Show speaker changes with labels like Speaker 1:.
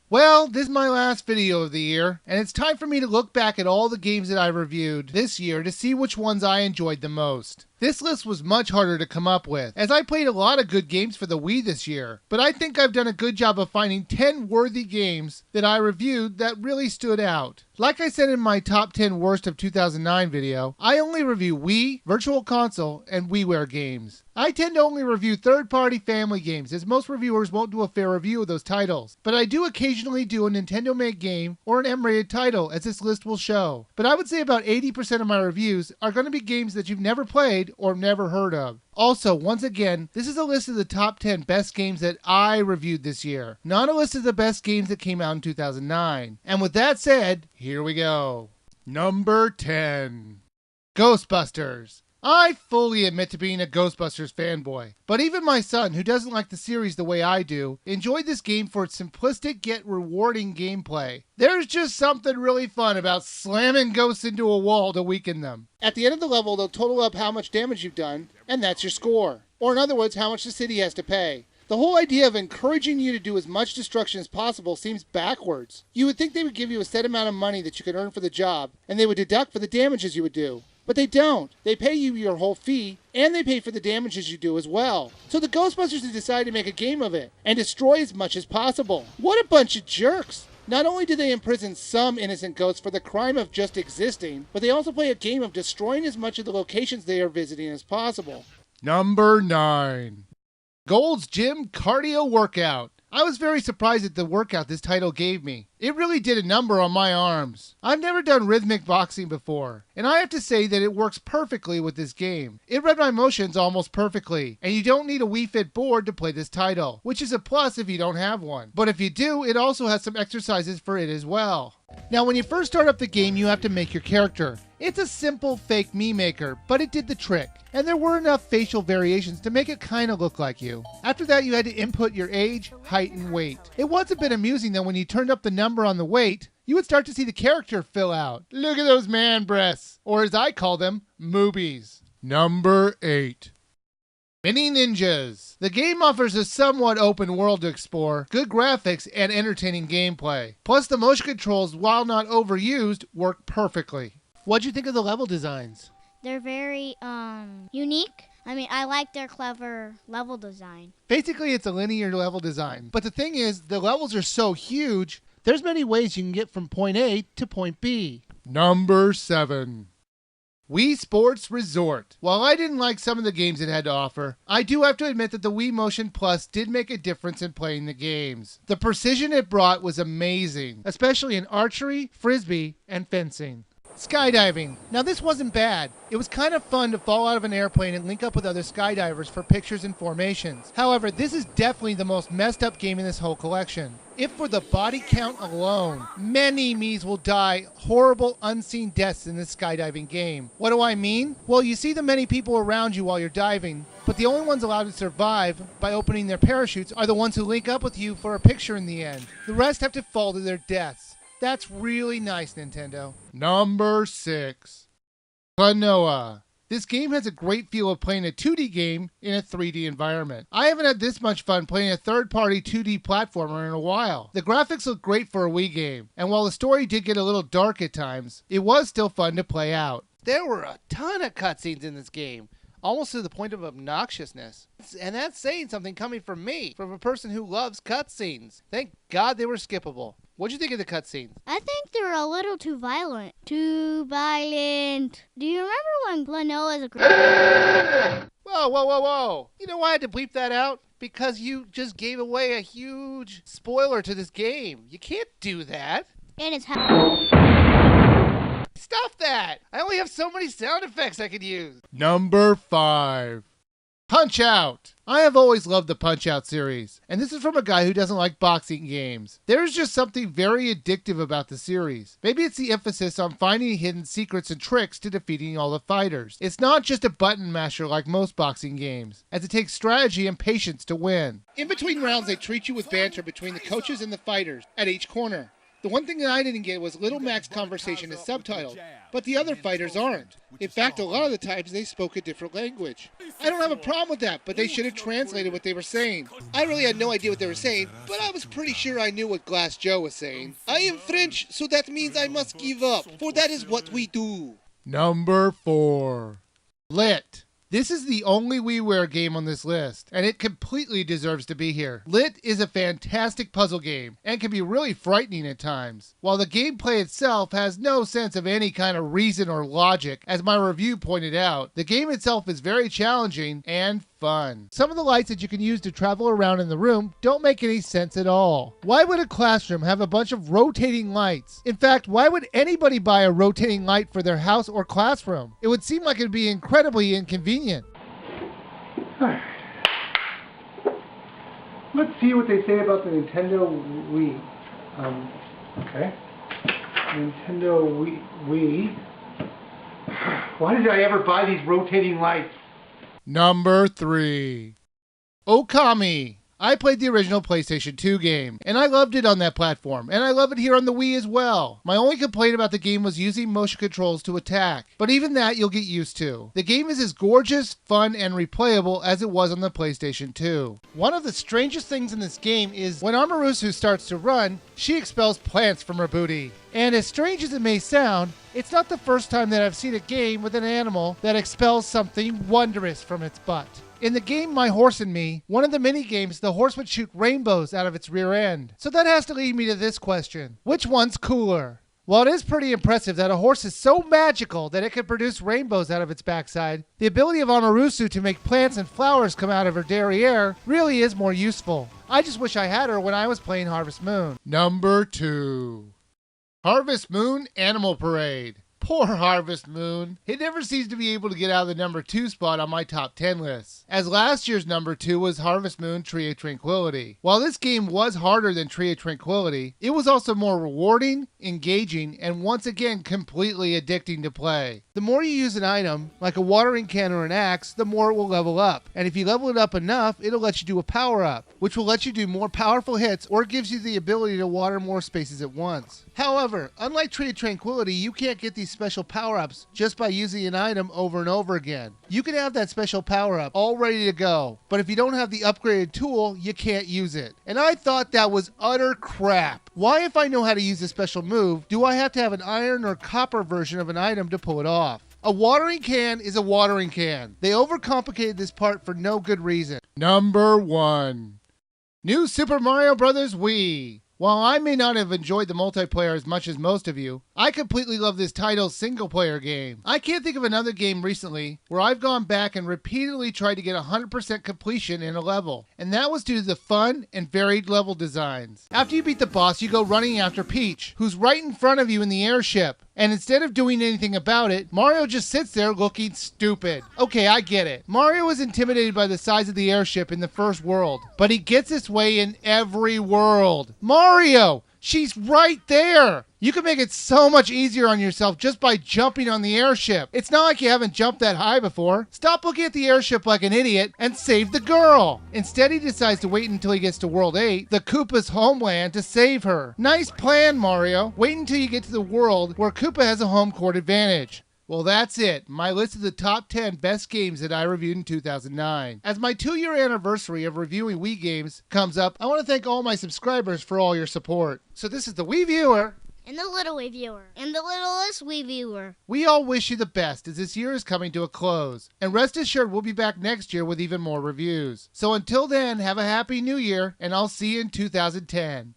Speaker 1: Well, this is my last video of the year, and it's time for me to look back at all the games that I reviewed this year to see which ones I enjoyed the most. This list was much harder to come up with, as I played a lot of good games for the Wii this year, but I think I've done a good job of finding 10 worthy games that I reviewed that really stood out. Like I said in my top 10 worst of 2009 video, I only review Wii, Virtual Console, and WiiWare games. I tend to only review third-party family games, as most reviewers won't do a fair review of those titles, but I do occasionally do a Nintendo-made game or an M-rated title, as this list will show. But I would say about 80% of my reviews are going to be games that you've never played or never heard of. Also, once again, this is a list of the top 10 best games that I reviewed this year, not a list of the best games that came out in 2009. And with that said, here we go. Number 10. Ghostbusters. I fully admit to being a Ghostbusters fanboy, but even my son, who doesn't like the series the way I do, enjoyed this game for its simplistic yet rewarding gameplay. There's just something really fun about slamming ghosts into a wall to weaken them. At the end of the level, they'll total up how much damage you've done, and that's your score. Or in other words, how much the city has to pay. The whole idea of encouraging you to do as much destruction as possible seems backwards. You would think they would give you a set amount of money that you could earn for the job, and they would deduct for the damages you would do. But they don't. They pay you your whole fee, and they pay for the damages you do as well. So the Ghostbusters have decided to make a game of it, and destroy as much as possible. What a bunch of jerks! Not only do they imprison some innocent ghosts for the crime of just existing, but they also play a game of destroying as much of the locations they are visiting as possible. Number 9. Gold's Gym Cardio Workout. I was very surprised at the workout this title gave me. It really did a number on my arms. I've never done rhythmic boxing before, and I have to say that it works perfectly with this game. It read my motions almost perfectly, and you don't need a Wii Fit board to play this title, which is a plus if you don't have one. But if you do, it also has some exercises for it as well. Now, when you first start up the game, you have to make your character. It's a simple fake me maker, but it did the trick, and there were enough facial variations to make it kind of look like you. After that, you had to input your age, height, and weight. It was a bit amusing though when you turned up the number on the weight, you would start to see the character fill out. Look at those man breasts, or as I call them, moobies. Number 8. Mini Ninjas. The game offers a somewhat open world to explore, good graphics, and entertaining gameplay. Plus the motion controls, while not overused, work perfectly. What'd you think of the level designs?
Speaker 2: They're very unique. I like their clever level design.
Speaker 1: Basically, it's a linear level design. But the thing is, the levels are so huge, there's many ways you can get from point A to point B. Number 7. Wii Sports Resort. While I didn't like some of the games it had to offer, I do have to admit that the Wii Motion Plus did make a difference in playing the games. The precision it brought was amazing, especially in archery, frisbee, and fencing. Skydiving. Now this wasn't bad. It was kind of fun to fall out of an airplane and link up with other skydivers for pictures and formations. However, this is definitely the most messed up game in this whole collection. If for the body count alone, many Miis will die horrible unseen deaths in this skydiving game. What do I mean? Well, you see the many people around you while you're diving, but the only ones allowed to survive by opening their parachutes are the ones who link up with you for a picture in the end. The rest have to fall to their deaths. That's really nice, Nintendo. Number 6. Klonoa. This game has a great feel of playing a 2D game in a 3D environment. I haven't had this much fun playing a third-party 2D platformer in a while. The graphics look great for a Wii game, and while the story did get a little dark at times, it was still fun to play out. There were a ton of cutscenes in this game, almost to the point of obnoxiousness. And that's saying something coming from me, from a person who loves cutscenes. Thank God they were skippable. What'd you think of the cutscenes?
Speaker 2: I think they were a little too violent. Too violent. Do you remember when Klonoa is a...
Speaker 1: Whoa. You know why I had to bleep that out? Because you just gave away a huge spoiler to this game. You can't do that.
Speaker 2: And it's...
Speaker 1: Stop that! I only have so many sound effects I could use. Number 5. Punch-Out! I have always loved the Punch-Out series, and this is from a guy who doesn't like boxing games. There's just something very addictive about the series. Maybe it's the emphasis on finding hidden secrets and tricks to defeating all the fighters. It's not just a button masher like most boxing games, as it takes strategy and patience to win. In between rounds, they treat you with banter between the coaches and the fighters at each corner. The one thing that I didn't get was Little Mac's conversation is subtitled, but the other fighters aren't. In fact, a lot of the times they spoke a different language. I don't have a problem with that, but they should have translated what they were saying. I really had no idea what they were saying, but I was pretty sure I knew what Glass Joe was saying. I am French, so that means I must give up, for that is what we do. Number 4. Lit. This is the only WiiWare game on this list, and it completely deserves to be here. Lit is a fantastic puzzle game, and can be really frightening at times. While the gameplay itself has no sense of any kind of reason or logic, as my review pointed out, the game itself is very challenging and fun. Some of the lights that you can use to travel around in the room don't make any sense at all. Why would a classroom have a bunch of rotating lights? In fact, why would anybody buy a rotating light for their house or classroom? It would seem like it would be incredibly inconvenient.
Speaker 3: Alright. Let's see what they say about the Nintendo Wii. Okay. Nintendo Wii. Why did I ever buy these rotating lights?
Speaker 1: Number 3. Okami. I played the original PlayStation 2 game, and I loved it on that platform, and I love it here on the Wii as well. My only complaint about the game was using motion controls to attack, but even that you'll get used to. The game is as gorgeous, fun, and replayable as it was on the PlayStation 2. One of the strangest things in this game is when Amaterasu starts to run, she expels plants from her booty. And as strange as it may sound, it's not the first time that I've seen a game with an animal that expels something wondrous from its butt. In the game My Horse and Me, one of the mini-games, the horse would shoot rainbows out of its rear end. So that has to lead me to this question. Which one's cooler? While it is pretty impressive that a horse is so magical that it can produce rainbows out of its backside, the ability of Amaterasu to make plants and flowers come out of her derriere really is more useful. I just wish I had her when I was playing Harvest Moon. Number 2. Harvest Moon Animal Parade. Poor Harvest Moon. It never seems to be able to get out of the number 2 spot on my top 10 list, as last year's number 2 was Harvest Moon Tree of Tranquility. While this game was harder than Tree of Tranquility, it was also more rewarding, engaging, and once again completely addicting to play. The more you use an item, like a watering can or an axe, the more it will level up. And if you level it up enough, it'll let you do a power-up, which will let you do more powerful hits or gives you the ability to water more spaces at once. However, unlike Tree of Tranquility, you can't get these special power-ups just by using an item over and over again. You can have that special power-up all ready to go, but if you don't have the upgraded tool, you can't use it. And I thought that was utter crap. Why, if I know how to use a special move, do I have to have an iron or copper version of an item to pull it off? A watering can is a watering can. They overcomplicated this part for no good reason. Number 1. New Super Mario Bros. Wii. While I may not have enjoyed the multiplayer as much as most of you, I completely love this title's single-player game. I can't think of another game recently where I've gone back and repeatedly tried to get 100% completion in a level, and that was due to the fun and varied level designs. After you beat the boss, you go running after Peach, who's right in front of you in the airship. And instead of doing anything about it, Mario just sits there looking stupid. Okay, I get it. Mario is intimidated by the size of the airship in the first world, but he gets his way in every world. Mario! She's right there! You can make it so much easier on yourself just by jumping on the airship. It's not like you haven't jumped that high before. Stop looking at the airship like an idiot and save the girl. Instead, he decides to wait until he gets to World 8, the Koopa's homeland, to save her. Nice plan, Mario. Wait until you get to the world where Koopa has a home court advantage. Well, that's it. My list of the top 10 best games that I reviewed in 2009. As my 2-year anniversary of reviewing Wii games comes up, I want to thank all my subscribers for all your support. So this is the Wii Viewer.
Speaker 2: And the little Wii Viewer. And the littlest Wii Viewer.
Speaker 1: We all wish you the best as this year is coming to a close. And rest assured we'll be back next year with even more reviews. So until then, have a happy new year, and I'll see you in 2010.